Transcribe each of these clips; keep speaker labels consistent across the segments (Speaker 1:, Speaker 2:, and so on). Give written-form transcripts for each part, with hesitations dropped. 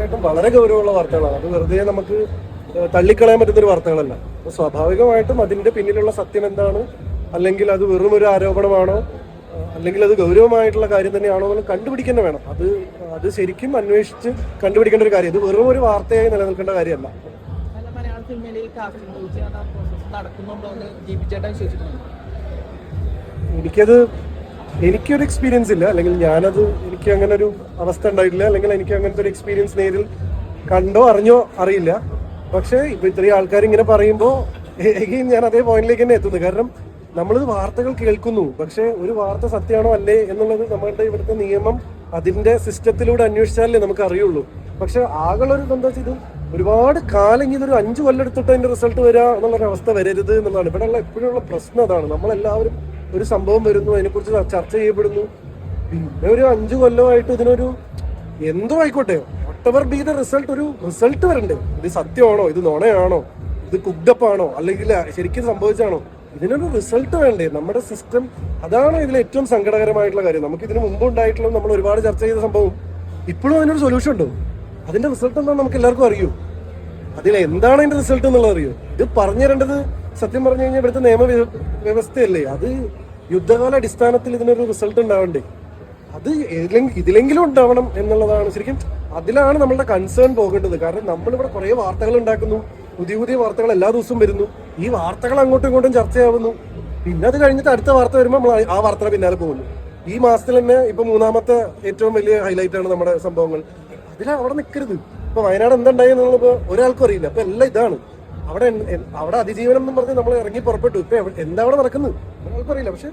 Speaker 1: സ്വാഭാവികമായിട്ടും വളരെ ഗൗരവമുള്ള വാർത്തകളാണ്. അത് വെറുതെ നമുക്ക് തള്ളിക്കളയാൻ പറ്റുന്നൊരു വാർത്തകളല്ല. അപ്പോൾ സ്വാഭാവികമായിട്ടും അതിന്റെ പിന്നിലുള്ള സത്യം എന്താണ്, അല്ലെങ്കിൽ അത് വെറും ഒരു ആരോപണമാണോ, അല്ലെങ്കിൽ അത് ഗൗരവമായിട്ടുള്ള കാര്യം തന്നെയാണോ എന്ന് കണ്ടുപിടിക്കാൻ വേണം. അത് ശരിക്കും അന്വേഷിച്ച് കണ്ടുപിടിക്കേണ്ട ഒരു കാര്യം. ഇത് വെറും ഒരു വാർത്തയായി നിലനിൽക്കേണ്ട കാര്യമല്ല. എനിക്കൊരു എക്സ്പീരിയൻസ് ഇല്ല, അല്ലെങ്കിൽ എനിക്ക് അങ്ങനെ ഒരു അവസ്ഥ ഉണ്ടായിട്ടില്ല, അല്ലെങ്കിൽ എനിക്ക് അങ്ങനത്തെ ഒരു എക്സ്പീരിയൻസ് നേരിൽ കണ്ടോ അറിഞ്ഞോ അറിയില്ല. പക്ഷേ ഇപ്പൊ ഇത്രയും ആൾക്കാർ ഇങ്ങനെ പറയുമ്പോൾ ഞാൻ അതേ പോയിന്റിലേക്ക് തന്നെ എത്തുന്നു. കാരണം നമ്മൾ വാർത്തകൾ കേൾക്കുന്നു, പക്ഷെ ഒരു വാർത്ത സത്യമാണോ അല്ലേ എന്നുള്ളത് നമ്മളുടെ ഇവിടുത്തെ നിയമം അതിന്റെ സിസ്റ്റത്തിലൂടെ അന്വേഷിച്ചാലേ നമുക്ക് അറിയുള്ളൂ. പക്ഷെ ആകെയുള്ളൊരു എന്താ വെച്ചാൽ ഇത് ഒരുപാട് കാലം ഇതൊരു 5 കൊല്ലം എടുത്തിട്ട് അതിന്റെ റിസൾട്ട് വരിക എന്നുള്ളൊരു അവസ്ഥ വരരുത് എന്നുള്ളതാണ് ഇവിടെയുള്ള എപ്പോഴുള്ള പ്രശ്നം. അതാണ് നമ്മളെല്ലാവരും ഒരു സംഭവം വരുന്നു, അതിനെക്കുറിച്ച് ചർച്ച ചെയ്യപ്പെടുന്നു, പിന്നെ ഒരു 5 കൊല്ലമായിട്ട് ഇതിനൊരു എന്തോ ആയിക്കോട്ടെ വട്ടെവർ ബി ദ റിസൾട്ട്, ഒരു റിസൾട്ട് വരണ്ടേ. ഇത് സത്യമാണോ, ഇത് നുണയാണോ, ഇത് കുക്ഡപ്പാണോ, അല്ലെങ്കിൽ ശരിക്കും സംഭവിച്ചാണോ, ഇതിനൊരു റിസൾട്ട് വേണ്ടേ. നമ്മുടെ സിസ്റ്റം അതാണ് ഇതിൽ ഏറ്റവും സങ്കടകരമായിട്ടുള്ള കാര്യം. നമുക്ക് ഇതിന് മുമ്പ് ഉണ്ടായിട്ടുള്ള നമ്മൾ ഒരുപാട് ചർച്ച ചെയ്ത സംഭവം ഇപ്പോഴും അതിനൊരു സൊല്യൂഷൻ ഉണ്ടോ, അതിന്റെ റിസൾട്ട് എന്താണെന്ന് നമുക്ക് എല്ലാവർക്കും അറിയൂ. അതിൽ എന്താണ് അതിന്റെ റിസൾട്ട് എന്നുള്ളത് അറിയൂ. ഇത് പറഞ്ഞു തരേണ്ടത് സത്യം പറഞ്ഞു കഴിഞ്ഞാൽ ഇവിടുത്തെ നിയമ വ്യവസ്ഥയല്ലേ. അത് യുദ്ധകാല അടിസ്ഥാനത്തിൽ ഇതിനൊരു റിസൾട്ട് ഉണ്ടാവണ്ടേ. അത് ഇതിലെങ്കിലും ഉണ്ടാവണം എന്നുള്ളതാണ് ശരിക്കും. അതിലാണ് നമ്മളുടെ കൺസേൺ പോകേണ്ടത്. കാരണം നമ്മളിവിടെ കുറെ വാർത്തകൾ ഉണ്ടാക്കുന്നു, പുതിയ പുതിയ വാർത്തകൾ എല്ലാ ദിവസവും വരുന്നു. ഈ വാർത്തകൾ അങ്ങോട്ടും ഇങ്ങോട്ടും ചർച്ചയാവുന്നു. പിന്നെ അത് കഴിഞ്ഞിട്ട് അടുത്ത വാർത്ത വരുമ്പോൾ നമ്മൾ ആ വാർത്തയുടെ പിന്നാലെ പോകുന്നു. ഈ മാസത്തിൽ തന്നെ ഇപ്പൊ 3ാമത്തെ ഏറ്റവും വലിയ ഹൈലൈറ്റ് ആണ് നമ്മുടെ സംഭവങ്ങൾ. അവിടെ നിൽക്കരുത്. ഇപ്പൊ വയനാട് എന്തുണ്ടായി എന്നുള്ളത് ഒരാൾക്കും അറിയില്ല. അപ്പൊ എല്ലാം ഇതാണ്. അവിടെ അതിജീവനം എന്ന് പറഞ്ഞ് നമ്മൾ ഇറങ്ങി പുറപ്പെട്ടു. ഇപ്പൊ എന്താ അവിടെ നടക്കുന്നത് ഒരാൾക്കും അറിയില്ല. പക്ഷെ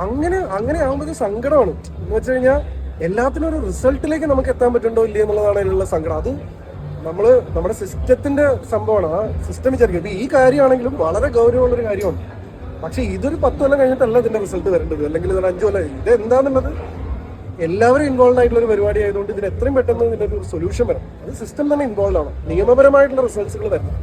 Speaker 1: അങ്ങനെ ആകുമ്പോൾ സങ്കടമാണ്. എന്ന് വെച്ച് കഴിഞ്ഞാൽ എല്ലാത്തിനും ഒരു റിസൾട്ടിലേക്ക് നമുക്ക് എത്താൻ പറ്റുന്നുണ്ടോ ഇല്ല എന്നുള്ളതാണ് അതിനുള്ള സങ്കടം. അത് നമ്മുടെ സിസ്റ്റത്തിന്റെ സംഭവമാണ്. ആ സിസ്റ്റം വിചാരിക്കും. ഇപ്പൊ ഈ കാര്യമാണെങ്കിലും വളരെ ഗൗരവമുള്ളൊരു കാര്യമാണ്. പക്ഷെ ഇതൊരു 10 കൊല്ലം കഴിഞ്ഞിട്ടല്ല ഇതിന്റെ റിസൾട്ട് വരേണ്ടത്, അല്ലെങ്കിൽ ഇതൊരു 5 കൊല്ലം. ഇത് എന്താന്നുള്ളത് എല്ലാവരും ഇൻവോൾവ് ആയിട്ടുള്ള ഒരു പരിപാടി ആയതുകൊണ്ട് ഇതിന് എത്രയും പെട്ടെന്ന് ഇതിന്റെ ഒരു സൊല്യൂഷൻ വരണം. അത് സിസ്റ്റം തന്നെ ഇൻവോൾവ് ആണ്. നിയമപരമായിട്ടുള്ള റിസൾട്ടുകൾ വരണം.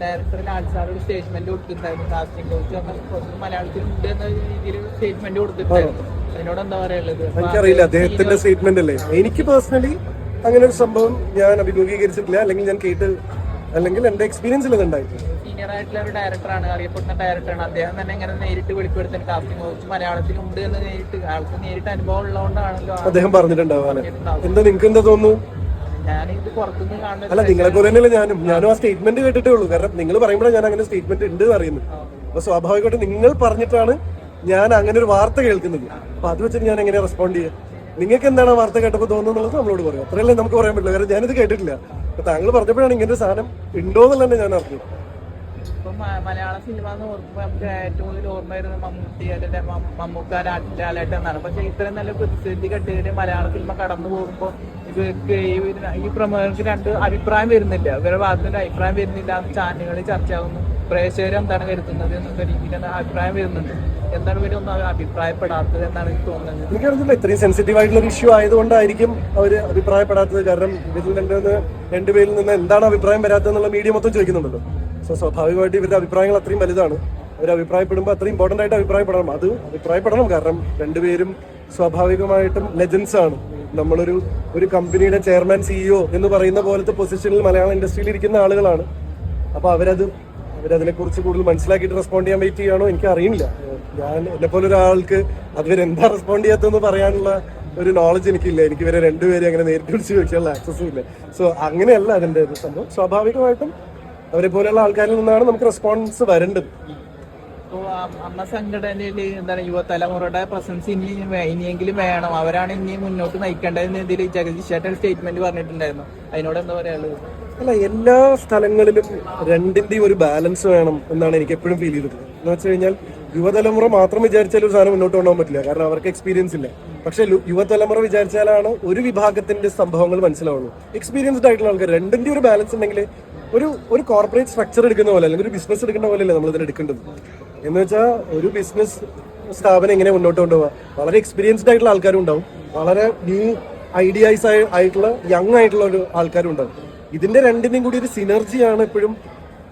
Speaker 2: ഡയറക്ടർ ലാൽസാർ ഒരു സ്റ്റേറ്റ്മെന്റ് കൊടുത്തിട്ടുണ്ടായിരുന്നു. കാസ്റ്റിംഗ് കോച്ച് മലയാളത്തിൽ ഉണ്ട് എന്ന രീതിയിൽ സ്റ്റേറ്റ്മെന്റ് കൊടുത്തിട്ടുണ്ടായിരുന്നു. അതിനോട് എന്താ പറയാനുള്ളത്?
Speaker 1: എനിക്കറിയില്ല, അദ്ദേഹത്തിന്റെ സ്റ്റേറ്റ്മെന്റ് അല്ലേ. എനിക്ക് പേഴ്സണലി അങ്ങനെ ഒരു സംഭവം ഞാൻ അഭിമുഖീകരിച്ചിട്ടില്ല, അല്ലെങ്കിൽ ഞാൻ അല്ലെങ്കിൽ എന്റെ എക്സ്പീരിയൻസിൽ ഇതുണ്ടായിട്ടില്ല.
Speaker 2: സീനിയർ ആയിട്ടുള്ള ഒരു ഡയറക്ടറാണ്, അറിയപ്പെടുന്ന ഡയറക്ടറാണ്. അദ്ദേഹം തന്നെ ഇങ്ങനെ നേരിട്ട് വെളിപ്പെടുത്താൻ കാസ്റ്റിംഗ് കോച്ച് മലയാളത്തിലുണ്ട് എന്ന് ആൾക്ക് നേരിട്ട് അനുഭവം ഉള്ളതുകൊണ്ടാണല്ലോ അദ്ദേഹം
Speaker 1: പറഞ്ഞിട്ടുണ്ടാവും. എന്താ നിങ്ങൾക്ക് എന്താ തോന്നുന്നു?
Speaker 2: ഞാനിത് പുറത്തുനിന്ന് കാണുന്നത്
Speaker 1: അല്ല, നിങ്ങളെ പോലെ തന്നെയല്ല ഞാനും ആ സ്റ്റേറ്റ്മെന്റ് കേട്ടിട്ടേ ഉള്ളൂ. കാരണം നിങ്ങൾ പറയുമ്പോഴാണ് ഞാൻ അങ്ങനെ സ്റ്റേറ്റ്മെന്റ് ഉണ്ട് എന്ന് അറിയുന്നത്. അപ്പൊ സ്വാഭാവികമായിട്ട് നിങ്ങൾ പറഞ്ഞിട്ടാണ് ഞാൻ അങ്ങനെ ഒരു വാർത്ത കേൾക്കുന്നത്. അപ്പൊ അത് വെച്ചിട്ട് ഞാൻ എങ്ങനെ റെസ്പോണ്ട് ചെയ്യാം? നിങ്ങൾക്ക് എന്താണ് ആ വാർത്ത കേട്ടപ്പോൾ തോന്നുന്നത് നമ്മളോട് പറയും. അത്രയല്ലേ നമുക്ക് പറയാൻ പറ്റില്ല. കാരണം ഞാനിത് കേട്ടിട്ടില്ല. അപ്പൊ താങ്കൾ പറഞ്ഞപ്പോഴാണ് ഇങ്ങനെ ഒരു സാധനം ഉണ്ടോ എന്നുള്ളത് ഞാൻ അറിഞ്ഞു.
Speaker 2: ഇപ്പം മലയാള സിനിമ എന്ന് ഓർക്കുമ്പോൾ നമുക്ക് ഏറ്റവും കൂടുതൽ ഓർമ്മ വരുന്നത് മമ്മൂട്ടി, അല്ലെങ്കിൽ മമ്മൂക്ക, ലാലേട്ടൻ എന്നാണ്. പക്ഷെ ഇത്രയും നല്ല പ്രതിസന്ധി ഘട്ടത്തിൽ മലയാള സിനിമ കടന്നു പോകുമ്പോൾ ഇവർക്ക് ഈ പ്രമുഖർക്ക് 2 അഭിപ്രായം വരുന്നില്ല. ഇവരുടെ ഭാഗത്തിന്റെ അഭിപ്രായം വരുന്നില്ല എന്ന് ചാനലുകളിൽ ചർച്ചയാകുന്നു. പ്രേക്ഷകർ എന്താണ് കരുതുന്നത് എന്നുള്ള രീതിയിൽ അഭിപ്രായം വരുന്നുണ്ട്. എന്താണ് ഇവര് ഒന്നും അഭിപ്രായപ്പെടാത്തത് എന്നാണ് എനിക്ക് തോന്നുന്നത്.
Speaker 1: എനിക്കറിയില്ല, ഇത്രയും സെൻസിറ്റീവ് ആയിട്ടുള്ള ഒരു ഇഷ്യൂ ആയതുകൊണ്ടായിരിക്കും അവര് അഭിപ്രായപ്പെടാത്തത്. കാരണം ഇതിൽ രണ്ടുപേരിൽ നിന്ന് എന്താണ് അഭിപ്രായം വരാത്തതെന്നുള്ള മീഡിയ മൊത്തം ചോദിക്കുന്നുണ്ടല്ലോ. സോ സ്വാഭാവികമായിട്ട് ഇവരുടെ അഭിപ്രായങ്ങൾ അത്രയും വലുതാണ്. അവർ അഭിപ്രായപ്പെടുമ്പോൾ അത്രയും ഇമ്പോർട്ടന്റ് ആയിട്ട് അഭിപ്രായപ്പെടണം. അത് അഭിപ്രായപ്പെടണം. കാരണം രണ്ടുപേരും സ്വാഭാവികമായിട്ടും ലെജൻസ് ആണ്. ഒരു കമ്പനിയുടെ ചെയർമാൻ, CEO എന്ന് പറയുന്ന പോലത്തെ പൊസിഷനിൽ മലയാള ഇൻഡസ്ട്രിയിൽ ഇരിക്കുന്ന ആളുകളാണ്. അപ്പൊ അവരതിനെക്കുറിച്ച് കൂടുതൽ മനസ്സിലാക്കിയിട്ട് റെസ്പോണ്ട് ചെയ്യാൻ വെയിറ്റ് ചെയ്യാണോ എനിക്ക് അറിയില്ല. ഞാൻ എന്നെപ്പോലെ ഒരാൾക്ക് അതുവരെന്താ റെസ്പോണ്ട് ചെയ്യാത്തതെന്ന് പറയാനുള്ള ഒരു നോളജ് എനിക്കില്ല. എനിക്ക് ഇവരെ രണ്ടുപേരും അങ്ങനെ നേരിട്ട് വിളിച്ച് ചോദിക്കാനുള്ള ആക്സസും ഇല്ല. സോ അങ്ങനെയല്ല അതിന്റെ സംഭവം. സ്വാഭാവികമായിട്ടും അവരെ പോലെയുള്ള ആൾക്കാരിൽ നിന്നാണ് നമുക്ക് റെസ്പോൺസ് വരേണ്ടത്.
Speaker 2: അമ്മ സംഘടനയിൽ എന്താണ് യുവതലമുറയുടെ പ്രസൻസ് ഇനിയെങ്കിലും വേണം, അവരാണ് ഇനി മുന്നോട്ട് നയിക്കേണ്ടതെന്ന് ഇതിൽ ജഗദീഷ് ചേട്ടൻ സ്റ്റേറ്റ്മെന്റ് പറഞ്ഞിട്ടുണ്ടായിരുന്നു. അതിനോട് എന്താ പറയാനുള്ളത്?
Speaker 1: അല്ല, എല്ലാ സ്ഥലങ്ങളിലും രണ്ടിന്റെയും ഒരു ബാലൻസ് വേണം എന്നാണ് എനിക്ക് എപ്പോഴും ഫീൽ ചെയ്തത്. എന്ന് വെച്ച് കഴിഞ്ഞാൽ യുവതലമുറ മാത്രം വിചാരിച്ചാൽ ഒരു സാധനം മുന്നോട്ട് കൊണ്ടുപോകാൻ പറ്റില്ല. കാരണം അവർക്ക് എക്സ്പീരിയൻസ് ഇല്ല. പക്ഷെ യുവതലമുറ വിചാരിച്ചാലാണ് ഒരു വിഭാഗത്തിന്റെ സംഭവങ്ങൾ മനസ്സിലാവുള്ളൂ. എക്സ്പീരിയൻസ്ഡ് ആയിട്ടുള്ള ആൾക്കാർ രണ്ടിന്റെ ഒരു ബാലൻസ് ഉണ്ടെങ്കിൽ ഒരു കോർപ്പറേറ്റ് സ്ട്രക്ചർ എടുക്കുന്ന പോലെ, അല്ലെങ്കിൽ ഒരു ബിസിനസ് എടുക്കുന്ന പോലെയല്ലേ നമ്മൾ ഇതിന് എടുക്കേണ്ടത്. എന്ന് വെച്ചാൽ ഒരു ബിസിനസ് സ്ഥാപനം എങ്ങനെ മുന്നോട്ട് കൊണ്ടുപോകാം? വളരെ എക്സ്പീരിയൻസ്ഡ് ആയിട്ടുള്ള ആൾക്കാരും ഉണ്ടാവും, വളരെ ന്യൂ ഐഡിയാസ് ആയിട്ടുള്ള യങ് ആയിട്ടുള്ള ഒരു ആൾക്കാരും ഉണ്ടാവും. ഇതിന്റെ രണ്ടിന്റെയും കൂടി ഒരു സിനർജിയാണ് എപ്പോഴും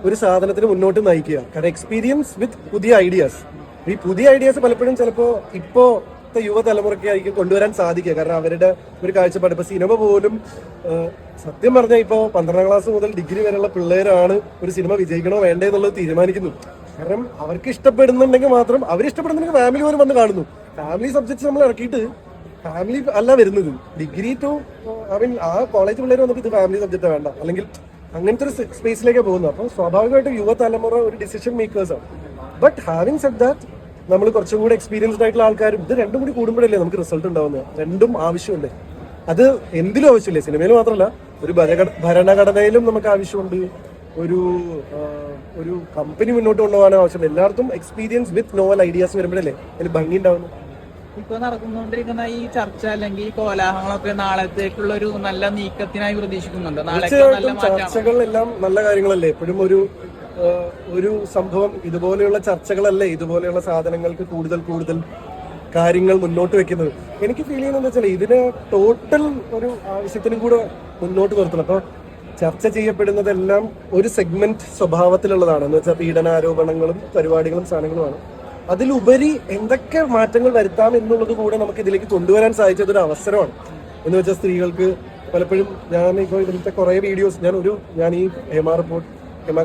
Speaker 1: ഒരു സാധനത്തിന് മുന്നോട്ട് നയിക്കുക. കാരണം എക്സ്പീരിയൻസ് വിത്ത് പുതിയ ഐഡിയാസ്. ഈ പുതിയ ഐഡിയാസ് പലപ്പോഴും ചിലപ്പോൾ അടുത്ത യുവതലമുറയ്ക്ക് ആയിരിക്കും കൊണ്ടുവരാൻ സാധിക്കുക. കാരണം അവരുടെ ഒരു കാഴ്ചപ്പാട് ഇപ്പൊ സിനിമ പോലും സത്യം പറഞ്ഞാൽ ഇപ്പൊ 12ാം ക്ലാസ് മുതൽ ഡിഗ്രി വരെയുള്ള പിള്ളേരാണ് ഒരു സിനിമ വിജയിക്കണോ വേണ്ടേ എന്നുള്ളത് തീരുമാനിക്കുന്നു. കാരണം അവർക്ക് ഇഷ്ടപ്പെടുന്നുണ്ടെങ്കിൽ മാത്രം, അവർ ഇഷ്ടപ്പെടുന്നുണ്ടെങ്കിൽ ഫാമിലി പോലും വന്ന് കാണുന്നു. ഫാമിലി സബ്ജക്ട്സ് നമ്മൾ ഇറക്കിയിട്ട് ഫാമിലി അല്ല വരുന്നത്, ഡിഗ്രി ടു ഐ മീൻ ആ കോളേജ് പിള്ളേർ വന്നിട്ട് ഇത് ഫാമിലി സബ്ജക്റ്റ് വേണ്ട, അല്ലെങ്കിൽ അങ്ങനത്തെ ഒരു സ്പേസിലേക്ക് പോകുന്നു. അപ്പോൾ സ്വാഭാവികമായിട്ടും യുവതലമുറ ഒരു ഡിസിഷൻ മേക്കേഴ്സാണ്. ബട്ട് ഹാവിങ് സെഡ് ദാറ്റ് നമ്മൾ കുറച്ചും കൂടി എക്സ്പീരിയൻസ്ഡ് ആയിട്ടുള്ള ആൾക്കാരും ഇത് രണ്ടും കൂടി കൂടുമ്പോഴല്ലേ നമുക്ക് റിസൾട്ട് ഉണ്ടാവുന്നത്. രണ്ടും ആവശ്യമുണ്ട്. അത് എന്തിലും ആവശ്യമില്ലേ, സിനിമയിൽ മാത്രമല്ല, ഒരു ഭരണഘടനയിലും നമുക്ക് ആവശ്യമുണ്ട്, ഒരു കമ്പനി മുന്നോട്ട് കൊണ്ടുപോകാൻ ആവശ്യമുണ്ട്. എല്ലാവർക്കും എക്സ്പീരിയൻസ് വിത്ത് നോവൽ ഐഡിയാസ് വരുമ്പോഴല്ലേ അതിൽ ഭംഗി ഉണ്ടാവുന്നു.
Speaker 2: ഇപ്പൊ നടന്നുകൊണ്ടിരിക്കുന്ന ഈ ചർച്ച അല്ലെങ്കിൽ കോലാഹലങ്ങളൊക്കെ നാളത്തേക്കുള്ള ഒരു നല്ല നീക്കത്തിനായി പ്രതീക്ഷിക്കുന്നുണ്ട്.
Speaker 1: തീർച്ചയായിട്ടും ചർച്ചകളെല്ലാം നല്ല കാര്യങ്ങളല്ലേ. എപ്പോഴും ഒരു സംഭവം ഇതുപോലെയുള്ള ചർച്ചകളല്ലേ ഇതുപോലെയുള്ള സാധനങ്ങൾക്ക് കൂടുതൽ കാര്യങ്ങൾ മുന്നോട്ട് വെക്കുന്നത്. എനിക്ക് ഫീൽ ചെയ്യുന്നത് വെച്ചാൽ ഇതിന് ടോട്ടൽ ഒരു ആവശ്യത്തിനും കൂടെ മുന്നോട്ട് നിർത്തണം. അപ്പോൾ ചർച്ച ചെയ്യപ്പെടുന്നതെല്ലാം ഒരു സെഗ്മെന്റ് സ്വഭാവത്തിലുള്ളതാണ്, എന്ന് വെച്ചാൽ പീഡനാരോപണങ്ങളും പരിപാടികളും സാധനങ്ങളുമാണ്. അതിലുപരി എന്തൊക്കെ മാറ്റങ്ങൾ വരുത്താം എന്നുള്ളത് കൂടെ നമുക്ക് ഇതിലേക്ക് കൊണ്ടുവരാൻ സാധിച്ചതൊരു അവസരമാണ്. എന്ന് വെച്ചാൽ സ്ത്രീകൾക്ക് പലപ്പോഴും ഇപ്പോൾ ഇതിലത്തെ കുറേ വീഡിയോസ് ഞാൻ ഈ ഹേമ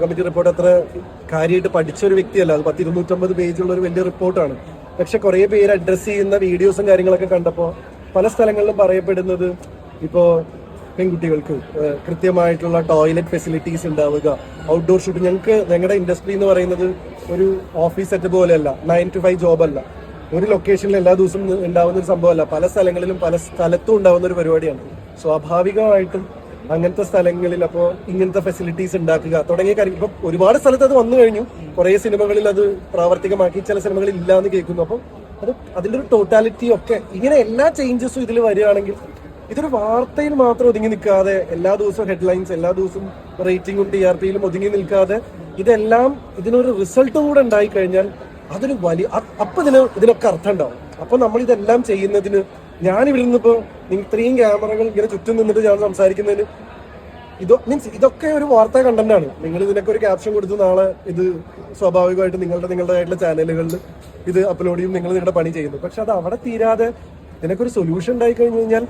Speaker 1: കമ്മിറ്റി റിപ്പോർട്ട് അത്ര കാര്യമായിട്ട് പഠിച്ച ഒരു വ്യക്തിയല്ല. അത് 250 പേജുള്ള ഒരു വലിയ റിപ്പോർട്ടാണ്. പക്ഷെ കുറേ പേര് അഡ്രസ്സ് ചെയ്യുന്ന വീഡിയോസും കാര്യങ്ങളൊക്കെ കണ്ടപ്പോൾ പല സ്ഥലങ്ങളിലും പറയപ്പെടുന്നത് ഇപ്പോൾ പെൺകുട്ടികൾക്ക് കൃത്യമായിട്ടുള്ള ടോയ്ലറ്റ് ഫെസിലിറ്റീസ് ഉണ്ടാവുക, ഔട്ട്ഡോർ ഷൂട്ട്. ഞങ്ങളുടെ ഇൻഡസ്ട്രി എന്ന് പറയുന്നത് ഒരു ഓഫീസ് സെറ്റ് പോലെയല്ല, 9 to 5 ജോബല്ല, ഒരു ലൊക്കേഷനിൽ എല്ലാ ദിവസവും ഉണ്ടാവുന്ന ഒരു സംഭവമല്ല, പല സ്ഥലങ്ങളിലും പല സ്ഥലത്തും ഉണ്ടാവുന്ന ഒരു പരിപാടിയാണ്. സ്വാഭാവികമായിട്ടും അങ്ങനത്തെ സ്ഥലങ്ങളിൽ അപ്പോൾ ഇങ്ങനത്തെ ഫെസിലിറ്റീസ് ഉണ്ടാക്കുക തുടങ്ങിയ കാര്യം ഇപ്പം ഒരുപാട് സ്ഥലത്ത് അത് വന്നു കഴിഞ്ഞു. കുറേ സിനിമകളിൽ അത് പ്രാവർത്തികമാക്കി, ചില സിനിമകളിൽ ഇല്ല എന്ന് കേൾക്കുന്നു. അപ്പം അതിന്റെ ഒരു ടോട്ടാലിറ്റി ഒക്കെ ഇങ്ങനെ എല്ലാ ചേഞ്ചസും ഇതിൽ വരികയാണെങ്കിൽ ഇതൊരു വാർത്തയിൽ മാത്രം ഒതുങ്ങി നിൽക്കാതെ, എല്ലാ ദിവസവും ഹെഡ്ലൈൻസ്, എല്ലാ ദിവസവും റേറ്റിംഗും TRPയിലും ഒതുങ്ങി നിൽക്കാതെ ഇതെല്ലാം ഇതിനൊരു റിസൾട്ട് കൂടെ ഉണ്ടായി കഴിഞ്ഞാൽ അതൊരു വലിയ അപ്പൊ ഇതിനൊക്കെ അർത്ഥം ഉണ്ടാവും. അപ്പൊ നമ്മൾ ഇതെല്ലാം ചെയ്യുന്നതിന് ഞാനിവിടെ നിന്നിപ്പോ ഇത്രയും ക്യാമറകൾ ഇങ്ങനെ ചുറ്റും നിന്നിട്ട് ഞാൻ സംസാരിക്കുന്നതിന് ഇതൊക്കെ ഒരു വാർത്താ കണ്ടന്റ് ആണ്. നിങ്ങൾ ഇതിനൊക്കെ ഒരു ക്യാപ്ഷൻ കൊടുത്ത് നാളെ ഇത് സ്വാഭാവികമായിട്ട് നിങ്ങളുടേതായിട്ടുള്ള ചാനലുകളിൽ ഇത് അപ്ലോഡ് ചെയ്യും, നിങ്ങൾ നിങ്ങളുടെ പണി ചെയ്യുന്നു. പക്ഷെ അത് അവിടെ തീരാതെ ഇതിനൊക്കെ ഒരു സൊല്യൂഷൻ ഉണ്ടായി കഴിഞ്ഞു കഴിഞ്ഞാൽ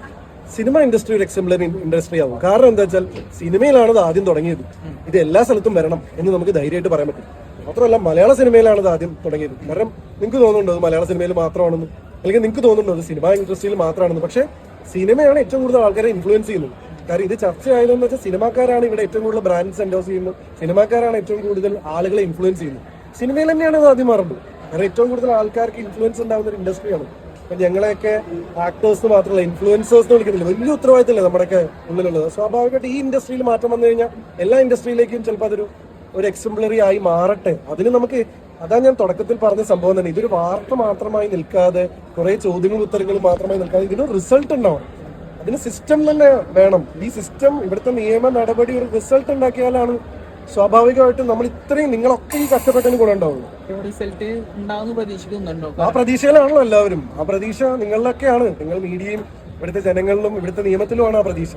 Speaker 1: സിനിമ ഇൻഡസ്ട്രി ഒരു എക്സംപ്ലറി ഇൻഡസ്ട്രി ആവും. കാരണം എന്താ വെച്ചാൽ സിനിമയിലാണ് ഇത് ആദ്യം തുടങ്ങിയത്. ഇത് എല്ലാ സ്ഥലത്തും വരണം എന്ന് നമുക്ക് ധൈര്യമായിട്ട് പറയാൻ പറ്റും. മാത്രമല്ല മലയാള സിനിമയിലാണ് ഇത് ആദ്യം തുടങ്ങിയത്. കാരണം നിങ്ങൾക്ക് തോന്നുന്നുണ്ടോ അത് മലയാള സിനിമയിൽ മാത്രമാണെന്ന്, അല്ലെങ്കിൽ നിങ്ങൾക്ക് തോന്നുന്നുണ്ടോ അത് സിനിമ ഇൻഡസ്ട്രിയിൽ മാത്രമാണെന്ന്? പക്ഷേ സിനിമയാണ് ഏറ്റവും കൂടുതൽ ആൾക്കാരെ ഇൻഫ്ലുവൻസ് ചെയ്യുന്നത്. കാരണം ഇത് ചർച്ചയായതെന്ന് വെച്ചാൽ സിനിമാക്കാരാണ് ഇവിടെ ഏറ്റവും കൂടുതൽ ബ്രാൻഡ്സ് എൻഡോസ് ചെയ്യുന്നത്, സിനിമാക്കാരാണ് ഏറ്റവും കൂടുതൽ ആളുകളെ ഇൻഫ്ലുവൻസ് ചെയ്യുന്നത്. സിനിമയിൽ തന്നെയാണ് ഇത് ആദ്യം മാറുന്നത്. കാരണം ഏറ്റവും കൂടുതൽ ആൾക്കാർക്ക് ഇൻഫ്ലുവൻസ് ഉണ്ടാകുന്ന ഒരു ഇൻഡസ്ട്രിയാണ്. അപ്പൊ ഞങ്ങളെയൊക്കെ ആക്ടേഴ്സ് മാത്രമല്ല ഇൻഫ്ലുവൻസേഴ്സ് എന്ന് വിളിക്കുന്നില്ല, വലിയ ഉത്തരവാദിത്തമല്ലേ നമ്മുടെയൊക്കെ ഉള്ളിലുള്ളത്. സ്വാഭാവികമായിട്ട് ഈ ഇൻഡസ്ട്രിയിൽ മാറ്റം വന്നു കഴിഞ്ഞാൽ എല്ലാ ഇൻഡസ്ട്രിയിലേക്കും ചിലപ്പോൾ ഒരു എക്സംപ്ലറി ആയി മാറട്ടെ. അതിന് നമുക്ക് അതാ ഞാൻ തുടക്കത്തിൽ പറഞ്ഞ സംഭവം തന്നെ, ഇതൊരു വാർത്ത മാത്രമായി നിൽക്കാതെ, കുറെ ചോദ്യങ്ങളും ഉത്തരങ്ങളും മാത്രമായി നിൽക്കാതെ ഇതിനൊരു റിസൾട്ട് ഉണ്ടാവും. അതിന് സിസ്റ്റം തന്നെ വേണം. ഈ സിസ്റ്റം, ഇവിടുത്തെ നിയമ നടപടി ഒരു റിസൾട്ട് ഉണ്ടാക്കിയാലാണ് സ്വാഭാവികമായിട്ടും നമ്മൾ ഇത്രയും നിങ്ങളൊക്കെ ഈ കഷ്ടപ്പെട്ടതിന് ഗുണം ഉണ്ടാവുള്ളൂ.
Speaker 2: റിസൾട്ട് ഉണ്ടാവുമെന്ന് പ്രതീക്ഷിക്കുന്നുണ്ടോ?
Speaker 1: ആ പ്രതീക്ഷയിലാണല്ലോ എല്ലാവരും. ആ പ്രതീക്ഷ നിങ്ങളിലൊക്കെയാണ്. നിങ്ങൾ മീഡിയയും ഇവിടുത്തെ ജനങ്ങളിലും ഇവിടുത്തെ നിയമത്തിലുമാണ് ആ പ്രതീക്ഷ.